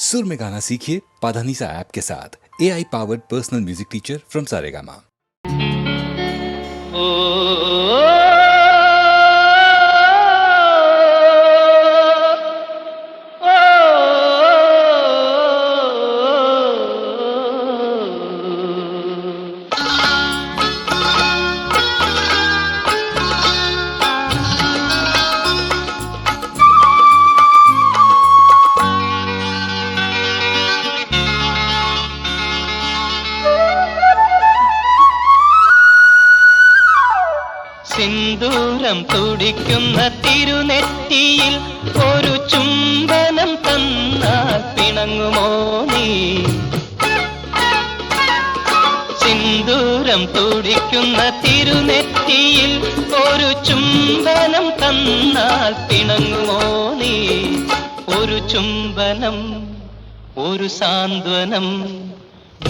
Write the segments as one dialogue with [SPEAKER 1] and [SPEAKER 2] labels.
[SPEAKER 1] सुर में गाना सीखिए पाधानीसा ऐप के साथ AI powered personal music teacher from Saregama.
[SPEAKER 2] സിന്ദൂരം തുടിക്കുന്ന തിരുനെറ്റിയിൽ ഒരു ചുംബനം തന്നാൽ പിണങ്ങുമോ നീ? സിന്ദൂരം തുടിക്കുന്ന തിരുനെറ്റിയിൽ ഒരു ചുംബനം തന്നാൽ പിണങ്ങുമോ നീ? ഒരു ചുംബനം, ഒരു സാന്ത്വനം,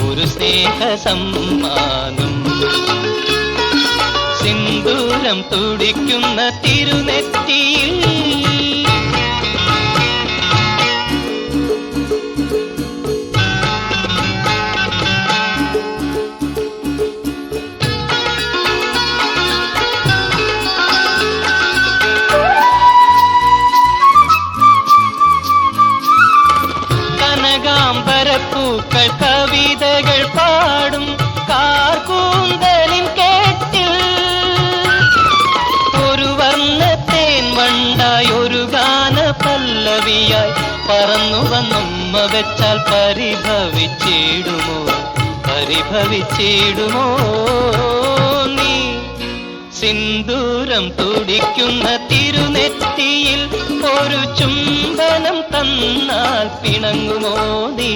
[SPEAKER 2] ഒരു സ്നേഹസമ്മാനം. സിന്ദൂരം തുടിക്കുന്ന തിരുനെറ്റിയിൽ കനകാംബരപ്പൂക്കൾ കവിതകൾ പാടും കാർകൂന്തലിൻ കേട്ടിൽ ഒരു വർണ്ണത്തേൻ വണ്ടായി ഒരു ഗാന പല്ലവിയായി പറന്നു വന്നുമ്മ വെച്ചാൽ പരിഭവിച്ചിടുമോ, പരിഭവിച്ചിടുമോ നീ? സിന്ദൂരം തുടിക്കുന്ന തിരുനെറ്റിയിൽ ഒരു ചുംബനം തന്നാൽ പിണങ്ങുമോ നീ?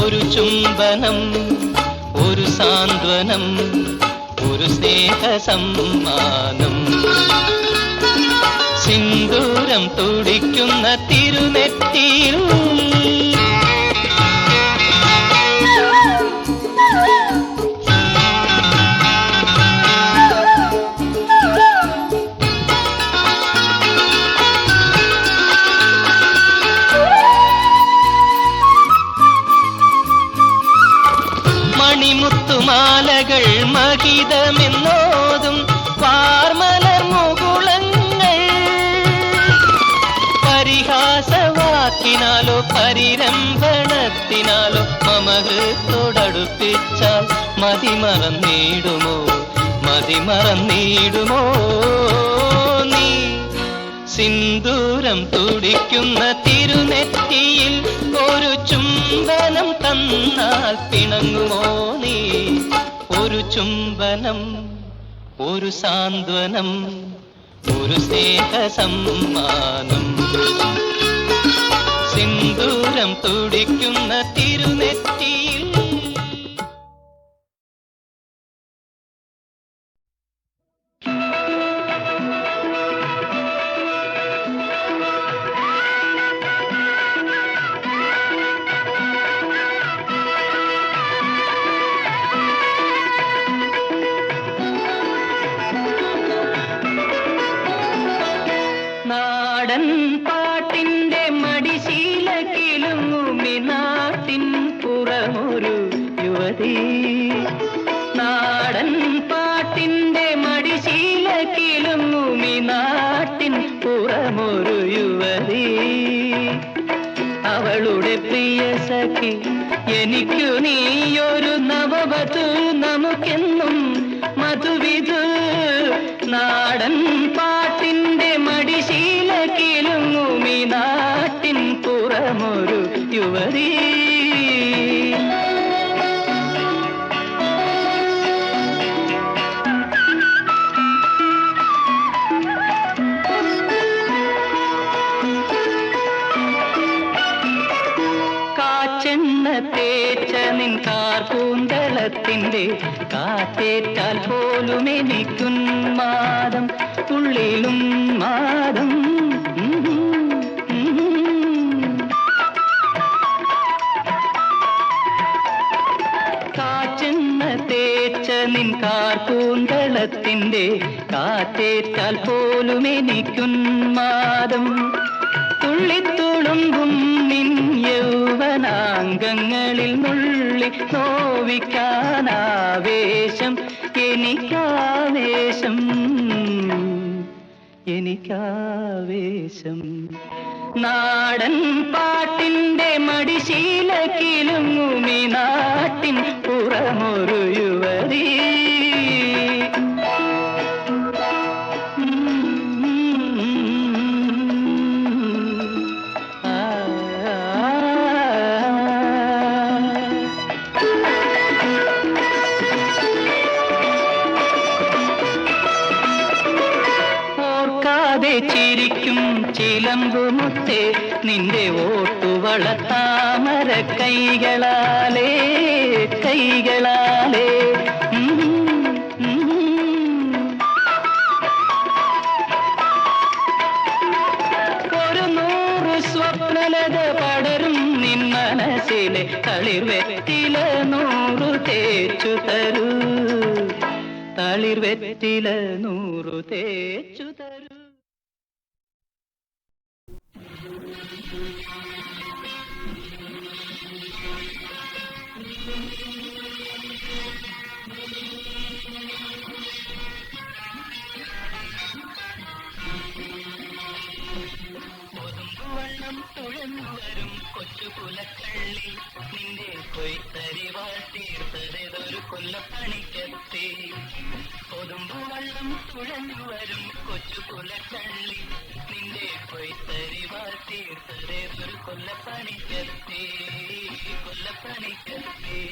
[SPEAKER 2] ഒരു ചുംബനം, ഒരു സാന്ത്വനം, ഒരു സ്നേഹസമ്മാനം. സിന്ദൂരം തുടിക്കുന്ന തിരുനെറ്റിയിൽ മണിമുത്തുമാലകൾ മഹിതമെന്നോതും വാർമലർ മുകുളങ്ങൾ പരിഹാസവാക്കിനാലോ പരിരംഭണത്തിനാലോ മമഹൃത്തോടടുപ്പിച്ചാൽ മതിമറന്നിടുമോ, മതിമറന്നിടുമോ നീ? സിന്ദൂരം തുടിക്കുന്ന തിരുനെറ്റിയിൽ ഒരു ചുംബനം തന്നാൽ പിണങ്ങുമോ നീ? ഒരു ചുംബനം, ഒരു സാന്ത്വനം, ഒരു സ്നേഹസമ്മാനം. സിന്ദൂരം തുടിക്കുന്ന തിരുനെറ്റിയിൽ നാടൻ പാട്ടിന്റെ മടിശീല കിലുങ്ങുമി നാട്ടിൻ പുറമൊരു യുവതി. നാടൻ പാട്ടിന്റെ മടിശീല കിലുങ്ങുമി നാട്ടിൻ പുറമൊരു യുവതി. അവളുടെ പ്രിയ സഖി എനിക്കു നീയൊരു നവവധു, നമുക്കെന്നും മധുവിധു. നാടൻ പാട്ടിന്റെ മടിശീല കിലുങ്ങുമി നാട്ടിൻ പുറമൊരു യുവതി. കാച്ചെണ്ണ തേച്ച നിൻ കാർകൂന്തളത്തിന്റെ കാറ്റേറ്റാൽ പോലും എനിക്കുന്മാദം, ഉള്ളിലും മാദം. കാച്ചെണ്ണ തേച്ച നിൻ കാർകൂന്തളത്തിന്റെ കാറ്റേറ്റാൽ പോലും എനിക്കുന്മാദം, തുള്ളിത്തുളുമ്പും നിൻ യൗവനം. നോവിക്കാനാവേശം എനിക്കാവേശം എനിക്കാവേശം നാടൻ പാട്ടിന്റെ മടിശീല കിലുങ്ങുമി നാട്ടിൻ പുറമൊരു യുവതി ചിരിക്കും ചിലമ്പുമുത്തേ നിന്റെ ഓട്ടുവള താമര കൈകളാലേ കൈകളാലേ ഒരു 100 സ്വപ്നലത പടരും നിൻ മനസ്സിലെ തളിർവെറ്റില 100 തേച്ചു തരൂ തളിർവെറ്റില 100 തേച്ചു തരൂ. വെള്ളം തുഴന്നു വരും കൊച്ചു പുലക്കള്ളി നിന്റെ കൊയ്ത്തരിവാൾ തീർത്തതൊരു കൊല്ലപ്പണിക്കെത്തി കൊതുമ്പു വെള്ളം തുഴന്നു വരും കൊച്ചു പുലക്കള്ളി നിന്റെ കൊയ്ത്തരിവാൾ തീർത്തതൊരു കൊല്ലപ്പണിക്കെത്തി കൊല്ലപ്പണിക്കെത്തി.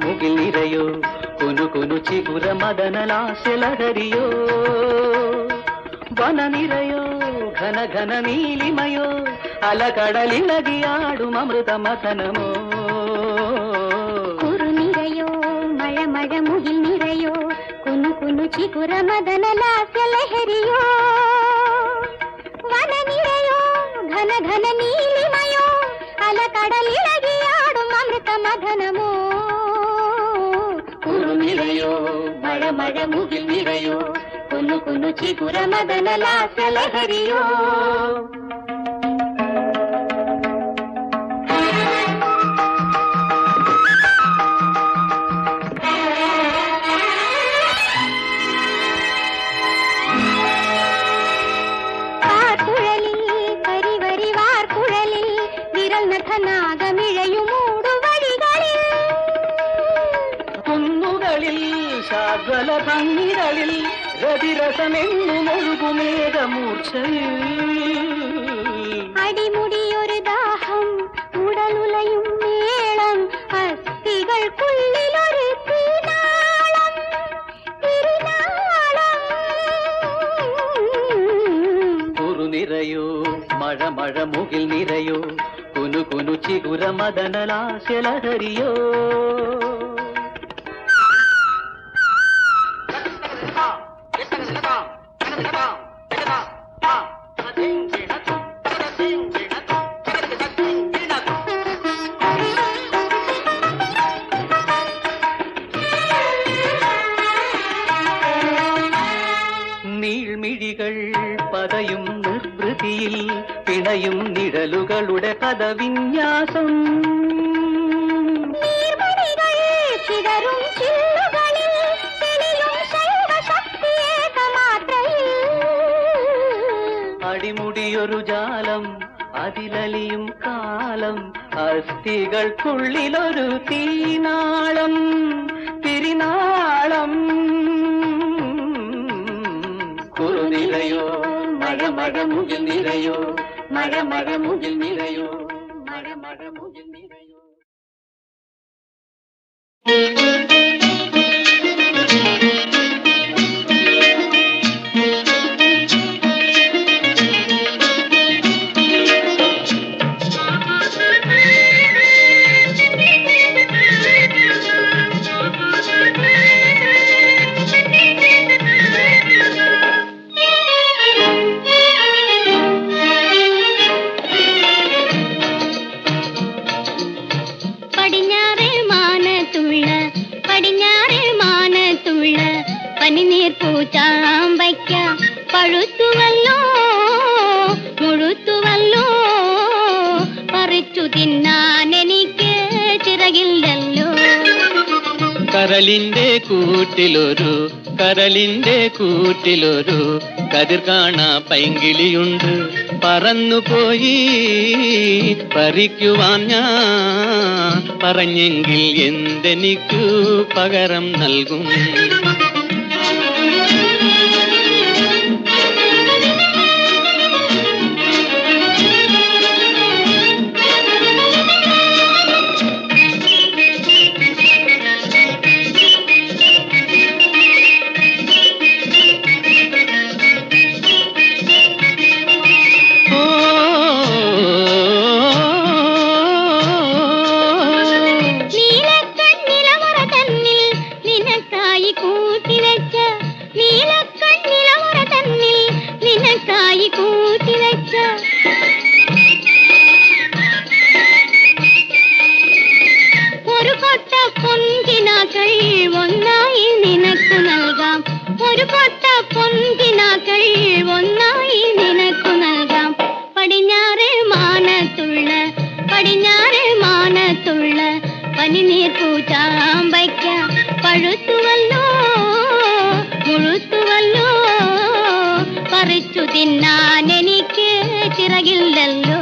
[SPEAKER 3] മുകിൽ നിരയോ കുനു കുനു ചിഗുര മദനലാസ്യലഹരിയോ വനനിരയോ ഘന ഘന നീലിമയോ അലകടലിളകിയാടും അമൃത മഥനമോ
[SPEAKER 4] ಚಿಗುರ ಮದನ ಲಾಸ್ಯ ಲಹರಿಯೋ ವನ ನಿರೆಯೋ ಘನ ಘನ ನೀಲಿಮಯೋ ಅಲ ಕಡಲಿಳಗಿಯಾಡುം ಅಮೃತ ಮದನಮೋ
[SPEAKER 3] കുരു നിറയോ മഴ മഴ മുകിൽ നിറയോ കുനു കുനു ചികുര മദന ലാസ്യ ലഹരിയോ ശാദ്വല ഭംഗികളിൽ രതിരസമെന്നുമൊഴുകുമേഘമൂർച്ഛയിൽ
[SPEAKER 4] അടിമുടിയൊരു ദാഹം ഉടലുലയും മേളം അസ്ഥികൾക്കുള്ളിലൊരു തീനാളം തിരുനാളം
[SPEAKER 3] കുരു നിറയോ മഴ മഴ മുകിൽ നിറയോ കുനു കുനു ചിഗുര മദനലാസ്യ ലഹരിയോ നീൾമിഴികൾ പതയും നിർവൃതിയിൽ പിണയും നിഴലുകളുടെ പദവിന്യാസം
[SPEAKER 4] ചിതറും ചില്ലുകളിൽ തെളിയും ശൈവശക്തിയേകമാത്രയിൽ
[SPEAKER 3] അടിമുടിയൊരു ജാലം അതിലലിയും കാലം അസ്ഥികൾക്കുള്ളിലൊരു തീനാളം തിരിനാളം കുരു നിറയോ മഴ മഴ മുകിൽ നിറയോ മഴ മഴ മുകിൽ നിറയോ മഴ മഴ മുകിൽ നിറയോ
[SPEAKER 4] പനിനീർ പൂച്ചാമ്പയ്ക്ക പഴുത്തുവല്ലോ മുഴുത്തുവല്ലോ പറിച്ചു തിന്നാൻ എനിക്ക് ചിറകില്ലല്ലോ
[SPEAKER 3] കരളിന്റെ കൂട്ടിലൊരു കതിർ കാണാ പൈങ്കിളിയുണ്ട് പറന്നുപോയി പറിക്കുവാൻ ഞാൻ പറഞ്ഞെങ്കിൽ എന്തെനിക്കു പകരം നൽകും
[SPEAKER 4] പനിനീർ പൂച്ചാമ്പയ്ക്ക പഴുത്തുവല്ലോ മുഴുത്തുവല്ലോ പറിച്ചു തിന്നാൻ എനിക്ക് ചിറകില്ലല്ലോ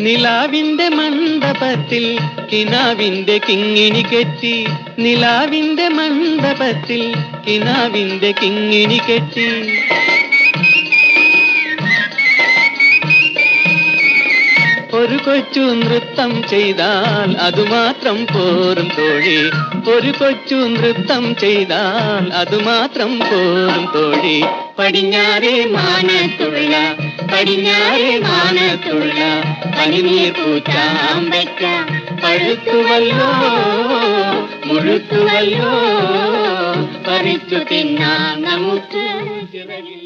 [SPEAKER 3] നിലാവിന്റെ മണ്ഡപത്തിൽ കിനാവിന്റെ കിങ്ങിണി കെട്ടി നിലാവിന്റെ മണ്ഡപത്തിൽ കിനാവിന്റെ കിങ്ങിണി കെട്ടി ഒരു കൊച്ചു നൃത്തം ചെയ്താൽ അതുമാത്രം പോരും തോഴി, ഒരു കൊച്ചു നൃത്തം ചെയ്താൽ അതുമാത്രം പോരും തോഴി. പടിഞ്ഞാറേ മാനത്തുള്ള, പടിഞ്ഞാറേ മാനത്തുള്ള പനിനീർ പൂച്ചാമ്പയ്ക്ക പഴുത്തുവല്ലോ മുഴുത്തുവല്ലോ, പറിച്ചു തിന്നാം നമുക്ക് ചിറകിൽ.